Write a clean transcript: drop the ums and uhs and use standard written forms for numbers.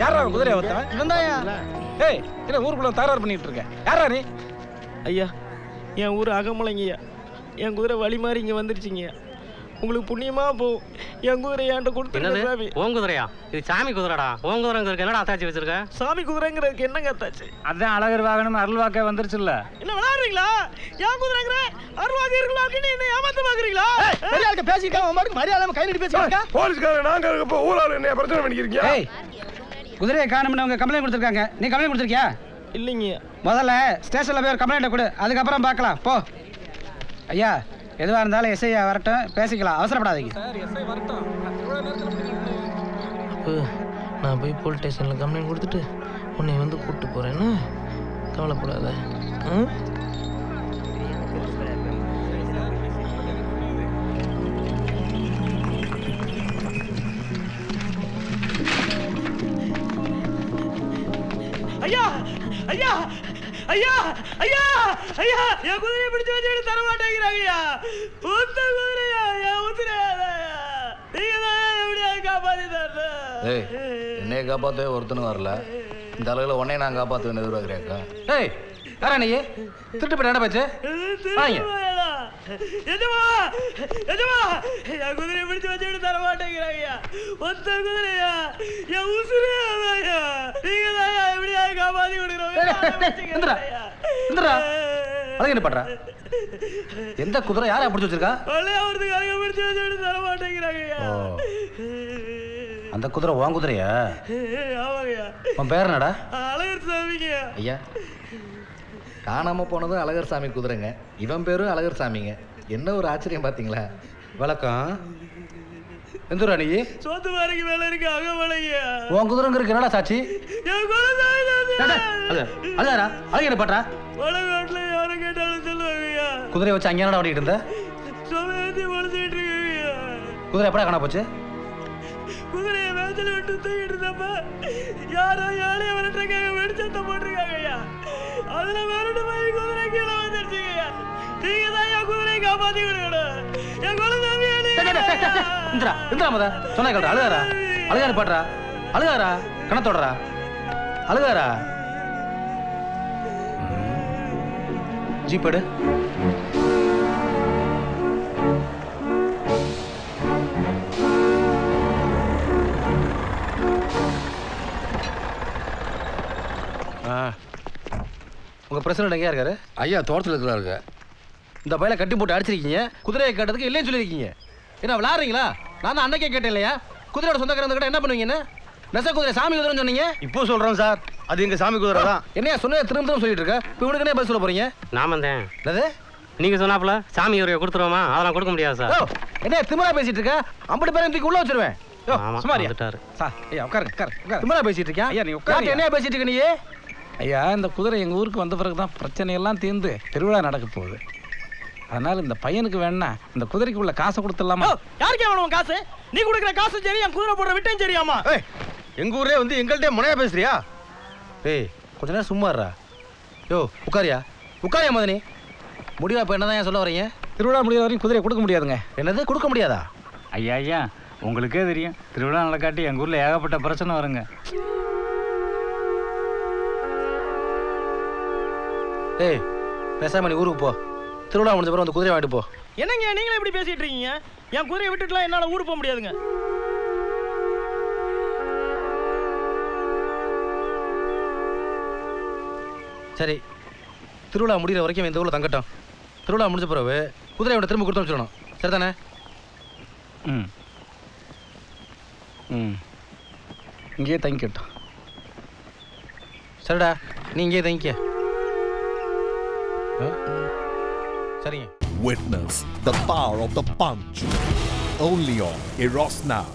யாரா குதிரையை ஒருத்தவன்? இவன்தாயா? ஏய், என்ன ஊருக்குள்ள தகராறு பண்ணிட்டு இருக்க? யாரா நீ? ஐயா, என் ஊர் அகமலைங்கய்யா. என் குதிரை வழி மாறி இங்கே வந்துருச்சுங்கய்யா. உங்களுக்கு புண்ணியமா போகும். என் குதிரை என்கிட்ட கொடுத்துருங்க சாமி. உன் குதிரையா? இது சாமி குதிரைடா. உன் குதிரைங்கிறதுக்கு என்னடா அத்தாச்சி வச்சிருக்க? சாமி குதிரைங்கிறதுக்கு என்னங்க அத்தாச்சு? அதான் அழகர் வாகனம் அருள் வாக்க வந்துருச்சுல்ல. என்ன விளையாடுறீங்களா? என் குதிரைங்கிற அருள்வாக்கு இருக்கலாம்னு என்ன ஏமாத்த பாக்குறீங்களா? பெரியாளுக்கு பேசிருக்காங்க, உன் மரியாதை கை நீட்டி பேசிருக்காங்க. போலீஸ்காரங்க நாங்க இருக்கப்போ ஊரால என்ன பிரச்சனை பண்ணிக்கிறீங்க? ஏய், குதிரையை காணும்னு அவங்க கம்ப்ளைண்ட் கொடுத்துருக்காங்க. நீ கம்ப்ளைண்ட் கொடுத்துருக்கியா? இல்லைங்க. முதல்ல ஸ்டேஷன்ல போய் ஒரு கம்ப்ளைண்ட் கொடு, அதுக்கப்புறம் பார்க்கலாம். போ ஐயா, எதுவாக இருந்தாலும் எஸ்ஐ வரட்டும், பேசிக்கலாம், அவசரப்படாதீங்க. நான் போய் போலீஸ் ஸ்டேஷனில் கம்ப்ளைண்ட் கொடுத்துட்டு உன்னை வந்து கூப்பிட்டு போகிறேன்னு கவலைப்படாத. ஐயா ஐயா ஐயா ஐயா ஐயா, என் குதிரையை பிடிச்சு வச்சு தர மாட்டேங்கிறாங்கய்யா. உத்த குதிரையா, என் உத்திரையா, நீங்க தான் எப்படியா காப்பாத்தி தரணும். என்னைய காப்பாற்றவே ஒருத்தனும் வரல. இந்த அளவில் உன்னைய நான் காப்பாற்றுவேன் எதிர்பார்க்குறேக்கா. ஏய், யாரா நீ? திருட்டு போய் நடப்பாச்சு. என் குதிரையை பிடிச்சு வச்சுட்டு தர மாட்டேங்கிறாங்கய்யா. ஒத்த குதிரையா, என் உசுரையா, நீங்க தான் எப்படியா காப்பாத்தி கொடுக்குறோம். என்ன பண்ற? எந்த குதிரை யாரா பிடிச்சு வச்சிருக்கா? பிடிச்சு வச்சுட்டு தர மாட்டேங்கிறாங்கய்யா. அந்த குதிரை உன் குதிரையா? ஆமாங்கய்யா. உன் பேர் என்னடா? அழகர் சாமிங்க. ஐயா, காணாமல் போனதும் அழகர் சாமி குதிரைங்க. இவன் பேரும் அழகர் சாமிங்க. என்ன ஒரு ஆச்சரியம் பார்த்தீங்களா? வழக்கம். எந்தூரா நீ? சோத்து பாறைக்கு மேல இருக்கு அகமலைங்க. உன் குதிரைங்கிறதுக்கு என்னடா சாட்சி? என் குலசாமி அழகாரா? அழகு என்ன பண்றா? வடநாட்டுல யாரும் கேட்டாலும் சொல்லுவாங்கய்யா. குதிரையை வச்சு அங்கே என்னடா ஓடிட்டு இருந்த? சுமையத்தி முடிச்சுட்டு இருக்கீங்க. குதிரை எப்படா காணா போச்சு? குதிரையை மேய்ச்சல விட்டு தூக்கிட்டு இருந்தப்ப யாரோ ஏழைய விரட்டுறக்காக வெடிச்சத்த போட்டிருக்காங்கய்யா. அதுல விரட்டு போய் குதிரை கீழே வந்துருச்சுங்கய்யா. நீங்க தான் என் குதிரையை காப்பாத்தி கொடுக்கணும். என் குலசாமி இந்திரா முத சொன்னா கேள்றா. அழுகாரா? அழுகாரு பாடுறா. அழுகாரா? கணத்தோடுறா. அழுகாரா? ஜீப்பேடு. உங்க பிரசிடண்ட் எங்கேயா இருக்காரு? ஐயா தோட்டத்தில் இருக்கிறாருங்க. இந்த பையில கட்டி போட்டு அடிச்சிருக்கீங்க. குதிரையை கேட்டதுக்கு இல்லைன்னு சொல்லியிருக்கீங்க. என்ன விளாடுறீங்களா? நான் தான் அன்னைக்கே கேட்டேன் இல்லையா? குதிரையோட சொந்தக்காரங்க கிட்ட என்ன பண்ணுவீங்கன்னு? நெச குதிரை சாமி குதிரைன்னு சொன்னீங்க. இப்போ சொல்றோம் சார், அது எங்க சாமி குதிரை தான். என்னையா சொன்னதை திரும்ப திரும்ப சொல்லிட்டு இருக்க? இப்போ இவனுக்கு பதில் சொல்ல போறீங்க? நாம தான். என்னது? நீங்க சொன்னாப்புல சாமி குதிரையை கொடுத்துருவோமா? அதெல்லாம் கொடுக்க முடியாது சார். என்ன திமிரா பேசிட்டு இருக்க? 50 பேரை தூக்கி உள்ள வச்சிருவேன். சுமாரியா வந்துட்டாரு சார். ஐயா உட்காருங்க. திமிரா பேசிட்டு இருக்கேன். ஐயா நீ உட்காரு. என்ன பேசிட்டு இருக்க நீ? ஐயா, இந்த குதிரை எங்கள் ஊருக்கு வந்த பிறகு தான் பிரச்சனையெல்லாம் தீர்ந்து திருவிழா நடக்க போகுது. அதனால இந்த பையனுக்கு வேணா இந்த குதிரைக்கு உள்ள காசை கொடுத்துடலாமா? யாருக்கு வேணும் காசு? நீ கொடுக்குற காசு சரி, என் குதிரை போடுற விட்டையும் சரியாமா? எங்க ஊரே வந்து எங்கள்கிட்ட முனையா பேசுறியா? ஏய், கொஞ்ச நேரம் சும்மா இருடா. யோ உட்காரியா மதனி. முடிவா இப்போ என்ன தான் சொல்ல வரீங்க? திருவிழா முடியாத வரைக்கும் குதிரையை கொடுக்க முடியாதுங்க. என்னது கொடுக்க முடியாதா? ஐயா உங்களுக்கே தெரியும், திருவிழா நடக்காட்டி எங்கள் ஊரில் ஏகப்பட்ட பிரச்சனை வருங்க. ஏய், பேசாம நீ ஊருக்கு போ. திருவிழா முடிஞ்ச பிறகு அந்த குதிரை வாங்கிட்டு போ. என்னங்க நீங்களே இப்படி பேசிட்டு இருக்கீங்க? என் குதிரையை விட்டுட்டுலாம் என்னால் ஊருக்கு போக முடியாதுங்க. சரி, திருவிழா முடிகிற வரைக்கும் இந்த ஊரில் தங்கட்டும். திருவிழா முடிஞ்ச பிறகு குதிரையோட திரும்ப கொடுத்து வச்சிடணும். சரிதானே? இங்கேயே தங்கிக்கட்டும். சரிடா, நீ இங்கேயே தங்கிக்க. சரிங்க. Witness the power of the punch only on Eros Now.